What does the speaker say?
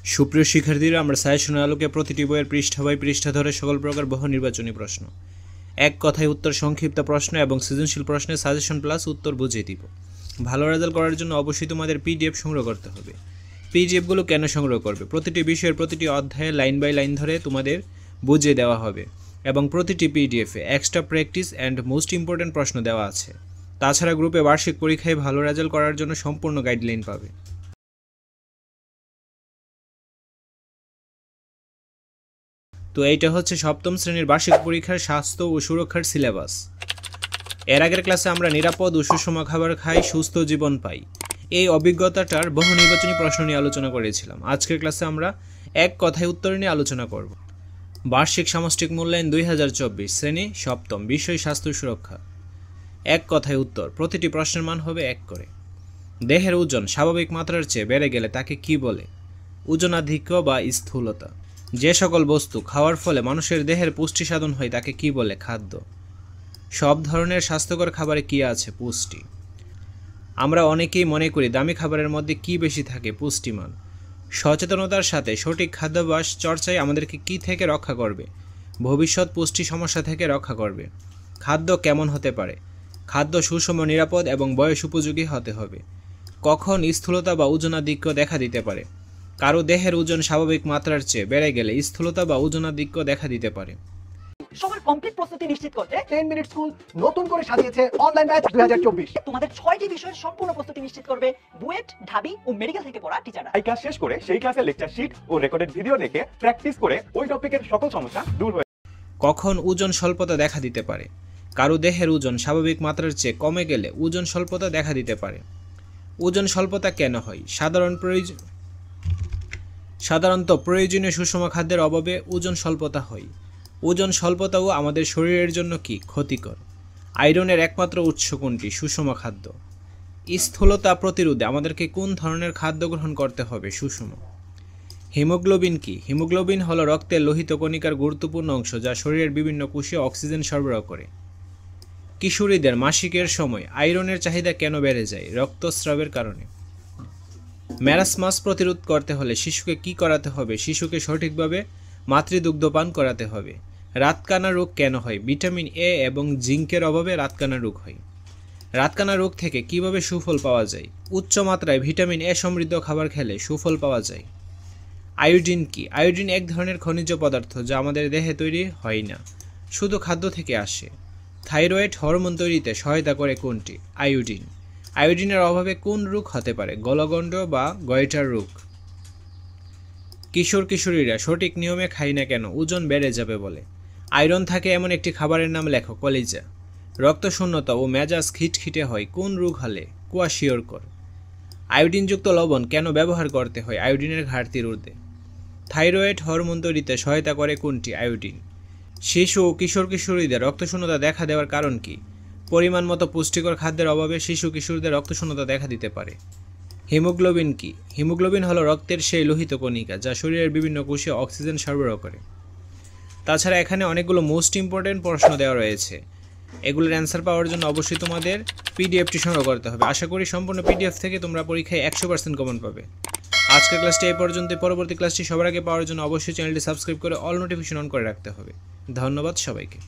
সুপ্রিয় শিক্ষার্থীরা, আমরা সাজেশনের আলোকে প্রতিটি বইয়ের পৃষ্ঠা বাই পৃষ্ঠা ধরে সকল প্রকার বহু নির্বাচনী প্রশ্ন, এক কথায় উত্তর, সংক্ষিপ্ত প্রশ্ন এবং সৃজনশীল প্রশ্নের সাজেশন প্লাস উত্তর বুঝিয়ে দিব। ভালো রেজাল্ট করার জন্য অবশ্যই তোমাদের পিডিএফ সংগ্রহ করতে হবে। পিডিএফগুলো কেন সংগ্রহ করবে? প্রতিটি বিষয়ের প্রতিটি অধ্যায়ে লাইন বাই লাইন ধরে তোমাদের বুঝিয়ে দেওয়া হবে এবং প্রতিটি পিডিএফে extra practice and most important প্রশ্ন দেওয়া আছে। তাছাড়া গ্রুপে বার্ষিক পরীক্ষায় ভালো রেজাল্ট করার জন্য সম্পূর্ণ গাইডলাইন পাবে। তো এইটা হচ্ছে সপ্তম শ্রেণীর বার্ষিক পরীক্ষার স্বাস্থ্য ও সুরক্ষার সিলেবাস। এর আগের ক্লাসে আমরা নিরাপদ ও সুষম খাবার খাই, সুস্থ জীবন পাই, এই অভিজ্ঞতাটার বহু নির্বাচনী প্রশ্ন নিয়ে আলোচনা করেছিলাম। আজকের ক্লাসে আমরা এক কথায় উত্তর নিয়ে আলোচনা করব। বার্ষিক সামষ্টিক মূল্যায়ন 2024, শ্রেণী সপ্তম, বিষয় স্বাস্থ্য সুরক্ষা। এক কথায় উত্তর, প্রতিটি প্রশ্নের মান হবে 1 করে। দেহের ওজন স্বাভাবিক মাত্রার চেয়ে বেড়ে গেলে তাকে কি বলে? ওজনাধিক্য বা স্থূলতা। যে সকল বস্তু খাওয়ার ফলে মানুষের দেহের পুষ্টি সাধন হয় তাকে কি বলে? খাদ্য। সব ধরনের স্বাস্থ্যকর খাবারে কি আছে? পুষ্টি। আমরা অনেকেই মনে করি দামি খাবারের মধ্যে কি বেশি থাকে? পুষ্টিমান। সচেতনতার সাথে সঠিক খাদ্যাভ্যাস চর্চায় আমাদেরকে কি থেকে রক্ষা করবে? ভবিষ্যৎ পুষ্টি সমস্যা থেকে রক্ষা করবে। খাদ্য কেমন হতে পারে? খাদ্য সুষম, নিরাপদ এবং বয়স উপযোগী হতে হবে। কখন স্থূলতা বা ওজনাধিক্য দেখা দিতে পারে? কারো দেহের ওজন স্বাভাবিক মাত্রার চেয়ে বেড়ে গেলে স্থূলতা বা ওজনাধিক্য দেখা দিতে পারে। সবার কমপ্লিট প্রস্তুতি নিশ্চিত করতে 10 মিনিট স্কুল নতুন করে সাজিয়েছে অনলাইন ব্যাচ 2024। তোমাদের 6টি বিষয়ের সম্পূর্ণ প্রস্তুতি নিশ্চিত করবে বুয়েট, ঢাবি ও মেডিকেল থেকে পড়া টিচাররা। এই ক্লাস শেষ করে সেই ক্লাসের লেকচার শিট ও রেকর্ডেড ভিডিও দেখে প্র্যাকটিস করে ওই টপিকের সকল সমস্যা দূর হয়ে। কখন ওজন স্বল্পতা দেখা দিতে পারে? কারো দেহের ওজন স্বাভাবিক মাত্রার চেয়ে কমে গেলে ওজন স্বল্পতা দেখা দিতে পারে। ওজন স্বল্পতা কেন হয়? সাধারণত প্রয়োজনীয় সুষম খাদ্যের অভাবে ওজন স্বল্পতা হয়। ওজন স্বল্পতাও আমাদের শরীরের জন্য কি ক্ষতিকর? আয়রনের একমাত্র উৎস কোনটি? সুষম খাদ্য। স্থূলতা প্রতিরোধে আমাদেরকে কোন ধরনের খাদ্য গ্রহণ করতে হবে? সুষম। হিমোগ্লোবিন কি? হিমোগ্লোবিন হলো রক্তের লোহিত কণিকার গুরুত্বপূর্ণ অংশ যা শরীরের বিভিন্ন কোষে অক্সিজেন সরবরাহ করে। কিশোরীদের মাসিকের সময় আয়রনের চাহিদা কেন বেড়ে যায়? রক্তস্রাবের কারণে। ম্যারাসমাস প্রতিরোধ করতে হলে শিশুকে কি করাতে হবে? শিশুকে সঠিকভাবে মাতৃদুগ্ধ পান করাতে হবে। রাতকানা রোগ কেন হয়? ভিটামিন এ এবং জিঙ্কের অভাবে রাতকানা রোগ হয়। রাতকানা রোগ থেকে কিভাবে সুফল পাওয়া যায়? উচ্চ মাত্রায় ভিটামিন এ সমৃদ্ধ খাবার খেলে সুফল পাওয়া যায়। আয়োডিন কি? আয়োডিন এক ধরনের খনিজ পদার্থ যা আমাদের দেহে তৈরি হয় না, শুধু খাদ্য থেকে আসে। থাইরয়েড হরমোন তৈরিতে সহায়তা করে কোনটি? আয়োডিন। আয়োডিনের অভাবে কোন রোগ হতে পারে? গলগণ্ড বা গয়টার রোগ। কিশোর কিশোরীরা সঠিক নিয়মে খায় না কেন? ওজন বেড়ে যাবে বলে। আয়রন থাকে এমন একটি খাবারের নাম লেখো। কলিজা। রক্তশূন্যতা ও মেজাজ খিটখিটে হয় কোন রোগ হলে? কোয়াশিয়রকর। আয়োডিনযুক্ত লবণ কেন ব্যবহার করতে হয়? আয়োডিনের ঘাটতি রোধে। থাইরয়েড হরমোন তৈরিতে সহায়তা করে কোনটি? আয়োডিন। শিশু ও কিশোর কিশোরীদের রক্তশূন্যতা দেখা দেওয়ার কারণ কি? পরিমাণ মতো পুষ্টিকর খাদ্যের অভাবে শিশু কিশোরদের রক্তশূন্যতা দেখা দিতে পারে। হিমোগ্লোবিন কি? হিমোগ্লোবিন হলো রক্তের সেই লোহিত কণিকা যা শরীরের বিভিন্ন কোষে অক্সিজেন সরবরাহ করে। তাছাড়া এখানে অনেকগুলো মোস্ট ইম্পর্টেন্ট প্রশ্ন দেওয়া রয়েছে, এগুলোর অ্যান্সার পাওয়ার জন্য অবশ্যই তোমাদের পিডিএফটি সংগ্রহ করতে হবে। আশা করি সম্পূর্ণ পিডিএফ থেকে তোমরা পরীক্ষায় 100% কমন পাবে। আজকের ক্লাসটি এই পর্যন্ত। পরবর্তী ক্লাসটি সবার আগে পাওয়ার জন্য অবশ্যই চ্যানেলটি সাবস্ক্রাইব করে অল নোটিফিকেশন অন করে রাখতে হবে। ধন্যবাদ সবাইকে।